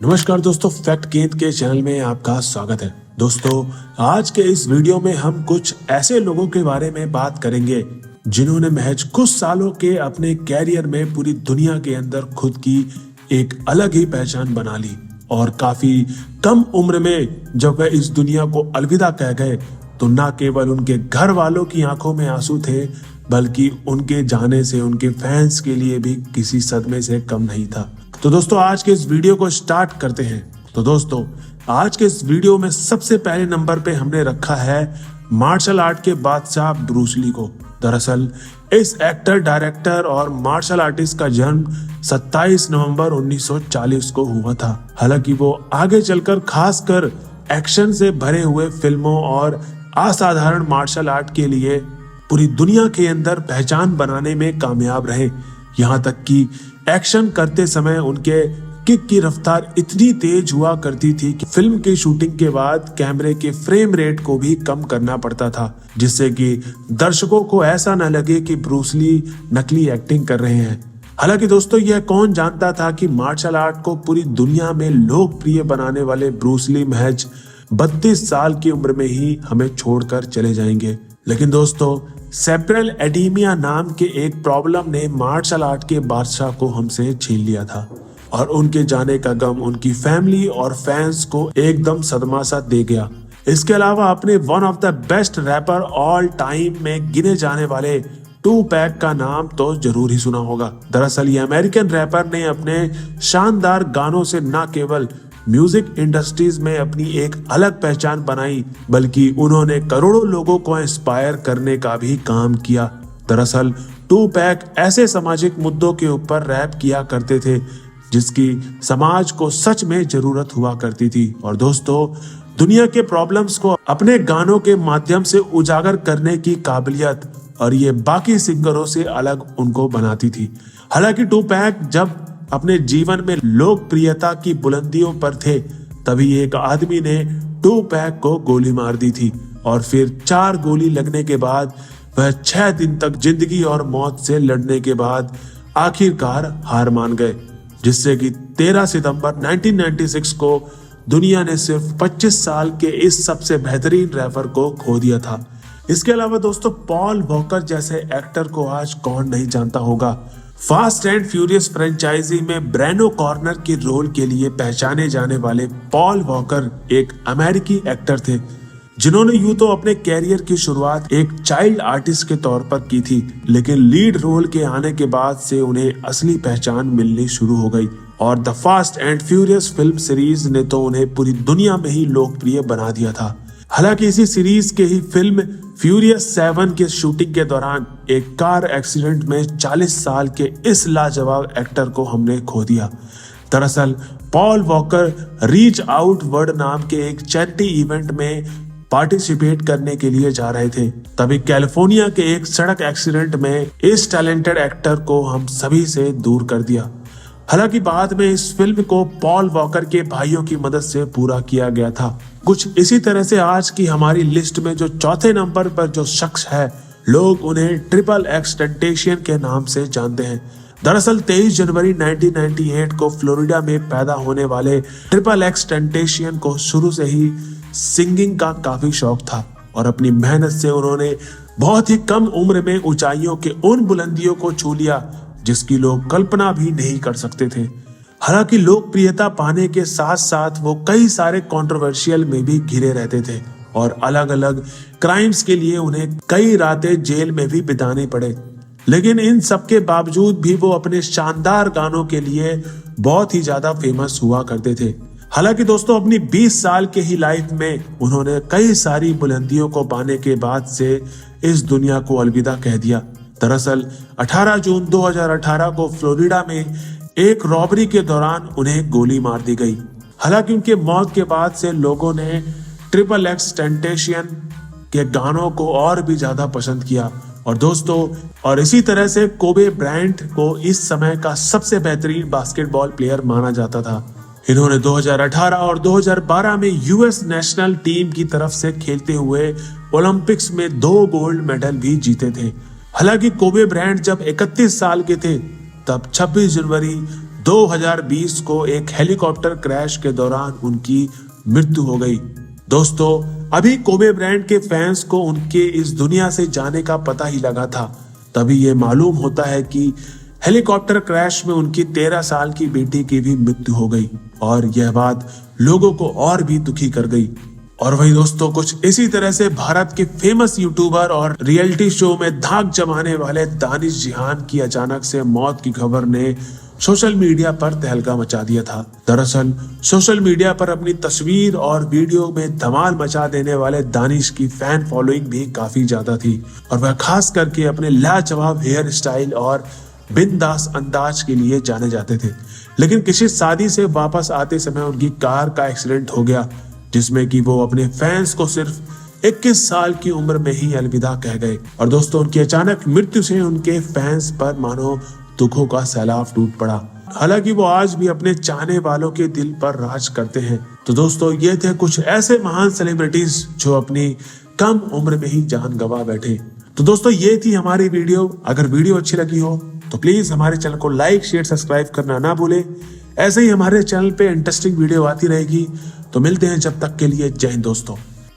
नमस्कार दोस्तों, फैक्ट गेंद के चैनल में आपका स्वागत है। दोस्तों, आज के इस वीडियो में हम कुछ ऐसे लोगों के बारे में बात करेंगे जिन्होंने महज कुछ सालों के अपने कैरियर में पूरी दुनिया के अंदर खुद की एक अलग ही पहचान बना ली और काफी कम उम्र में जब वह इस दुनिया को अलविदा कह गए तो न केवल उनके घर वालों की आंखों में आंसू थे, बल्कि उनके जाने से उनके फैंस के लिए भी किसी सदमे से कम नहीं था। तो दोस्तों, आज के इस वीडियो को स्टार्ट करते हैं। तो दोस्तों, आज के इस वीडियो में सबसे पहले नंबर पे हमने रखा है मार्शल आर्ट के बादशाह ब्रूस ली को। दरअसल इस एक्टर, डायरेक्टर और मार्शल आर्टिस्ट का जन्म 27 नवंबर 1940 को हुआ था। हालांकि वो आगे चलकर खासकर एक्शन से भरे हुए फिल्मों और असाधारण मार्शल आर्ट के लिए पूरी दुनिया के अंदर पहचान बनाने में कामयाब रहे। यहाँ तक कि एक्शन करते समय उनके किक की रफ्तार इतनी तेज हुआ करती थी कि फिल्म की शूटिंग के बाद कैमरे के फ्रेम रेट को भी कम करना पड़ता था, जिससे कि दर्शकों को ऐसा न लगे कि ब्रूस ली नकली एक्टिंग कर रहे हैं। हालांकि दोस्तों, यह कौन जानता था कि मार्शल आर्ट को पूरी दुनिया में लोकप्रिय बनाने वाले ब्रूस ली महज 32 साल की उम्र में ही हमें छोड़कर चले जाएंगे। लेकिन दोस्तों, सेरेब्रल एडीमिया नाम के एक प्रॉब्लम ने मार्शल आर्ट के बादशाह को हमसे छीन लिया था और उनके जाने का गम उनकी फैमिली और फैंस को एकदम सदमा सा दे गया। इसके अलावा अपने one of the best rapper all time में गिने जाने वाले टूपैक का नाम तो जरूर ही सुना होगा। दरअसल ये अमेरिकन रैपर ने अपने शानदार गानों से न केवल म्यूजिक इंडस्ट्रीज में अपनी एक अलग पहचान बनाई, बल्कि उन्होंने करोड़ों लोगों को इंस्पायर करने का भी काम किया। दरअसल टूपैक ऐसे सामाजिक मुद्दों के ऊपर रैप किया करते थे जिसकी समाज को सच में जरूरत हुआ करती थी। और दोस्तों, दुनिया के प्रॉब्लम्स को अपने गानों के माध्यम से उजागर करने की काबिलियत और ये बाकी सिंगरों से अलग उनको बनाती थी। हालांकि टूपैक जब अपने जीवन में लोकप्रियता की बुलंदियों पर थे, तभी एक आदमी ने टूपैक को गोली मार दी थी और फिर 4 गोली लगने के बाद वह 6 दिन तक जिंदगी और मौत से लड़ने के बाद आखिरकार हार मान गए, जिससे कि 13 सितंबर 1996 को दुनिया ने सिर्फ 25 साल के इस सबसे बेहतरीन रैपर को खो दिया था। इसके अलावा दोस्तों, पॉल वॉकर जैसे एक्टर को आज कौन नहीं जानता होगा। फास्ट एंड फ्यूरियस फ्रेंचाइजी में ब्रेनो कॉर्नर के रोल के लिए पहचाने जाने वाले पॉल वॉकर एक अमेरिकी एक्टर थे, जिन्होंने यूं तो अपने कैरियर की शुरुआत एक चाइल्ड आर्टिस्ट के तौर पर की थी, लेकिन लीड रोल के आने के बाद से उन्हें असली पहचान मिलनी शुरू हो गई और the fast and furious film series ने तो उन्हें पूरी दुनिया में ही लोकप्रिय बना दिया था। हालांकि इसी सीरीज के ही फिल्म फ्यूरियस 7 के शूटिंग के दौरान एक कार एक्सीडेंट में 40 साल के इस लाजवाब एक्टर को हमने खो दिया। दरअसल Paul walker reach out world नाम के एक चैरिटी इवेंट में पार्टिसिपेट करने के लिए जा रहे थे, तभी कैलिफोर्निया के एक सड़क एक्सीडेंट में इस टैलेंटेड एक्टर को हम सभी से दूर कर दिया। हालांकि बाद में इस फिल्म को पॉल वॉकर के भाइयों की मदद से पूरा किया गया था। कुछ इसी तरह से आज की हमारी लिस्ट में जो चौथे नंबर पर जो शख्स है, लोग उन्हें ट्रिपल एक्स टेंटेशियन के नाम से जानते हैं। दरअसल 23 जनवरी 1998 को फ्लोरिडा में पैदा होने वाले ट्रिपल एक्स टेंटेशियन को शुरू से ही सिंगिंग का काफी शौक था और अपनी मेहनत से उन्होंने बहुत ही कम उम्र में ऊंचाइयों के उन बुलंदियों को छू लिया जिसकी लोग कल्पना भी नहीं कर सकते थे। हालांकि लोकप्रियता पाने के साथ साथ वो कई सारे कंट्रोवर्शियल में भी घिरे रहते थे और अलग अलग क्राइम्स के लिए उन्हें कई रातें जेल में भी बितानी पड़े। लेकिन इन सब के बावजूद भी वो अपने शानदार गानों के लिए बहुत ही ज्यादा फेमस हुआ करते थे। हालांकि दोस्तों, अपनी 20 साल के ही लाइफ में उन्होंने कई सारी बुलंदियों को पाने के बाद से इस दुनिया को अलविदा कह दिया। दरअसल 18 जून 2018 को फ्लोरिडा में एक रॉबरी के दौरान उन्हें गोली मार दी गई। हालांकि उनके मौत के बाद से लोगों ने ट्रिपल एक्स टेंटेशियन के गानों को और भी ज्यादा पसंद किया। और दोस्तों, और इसी तरह से कोबे ब्रायंट को इस समय का सबसे बेहतरीन बास्केटबॉल प्लेयर माना जाता था। इन्होंने 2018 और 2012 में यूएस नेशनल टीम की तरफ से खेलते हुए ओलंपिक्स में 2 गोल्ड मेडल भी जीते थे। हालांकि कोबे ब्रायंट जब 31 साल के थे, तब 26 जनवरी 2020 को एक हेलीकॉप्टर क्रैश के दौरान उनकी मृत्यु हो गई। दोस्तों, अभी कोबे ब्रायंट के फैंस को उनके इस दुनिया से जाने का पता ही लगा था, तभी ये मालूम होता है कि हेलीकॉप्टर क्रैश में उनकी 13 साल की बेटी की भी मृत्यु हो गई और यह बात लोगों को और भी दुखी कर गई। और वही दोस्तों, कुछ इसी तरह से भारत के फेमस यूट्यूबर और रियलिटी शो में धाक जमाने वाले दानिश जिहान की अचानक से मौत की खबर ने सोशल मीडिया पर तहलका मचा दिया था। दरअसल सोशल मीडिया पर अपनी तस्वीर और वीडियो में धमाल मचा देने वाले दानिश की फैन फॉलोइंग भी काफी ज्यादा थी और वह खास करके अपने लाजवाब हेयर स्टाइल और बिंदास अंदाज के लिए जाने जाते थे। लेकिन किसी शादी से वापस आते समय उनकी कार का एक्सीडेंट हो गया, जिसमें कि वो अपने फैंस को सिर्फ 21 साल की उम्र में ही अलविदा कह गए। और दोस्तों, उनकी अचानक मृत्यु से उनके फैंस पर मानो दुखों का सैलाब टूट पड़ा। हालांकि वो आज भी अपने चाहने वालों के दिल पर राज करते हैं। तो दोस्तों, ये थे कुछ ऐसे महान सेलिब्रिटीज जो अपनी कम उम्र में ही जान गंवा बैठे। तो दोस्तों, ये थी हमारी वीडियो। अगर वीडियो अच्छी लगी हो तो प्लीज हमारे चैनल को लाइक, शेयर, सब्सक्राइब करना ना भूले। ऐसे ही हमारे चैनल पे इंटरेस्टिंग वीडियो आती रहेगी। तो मिलते हैं, जब तक के लिए जय हिंद दोस्तों।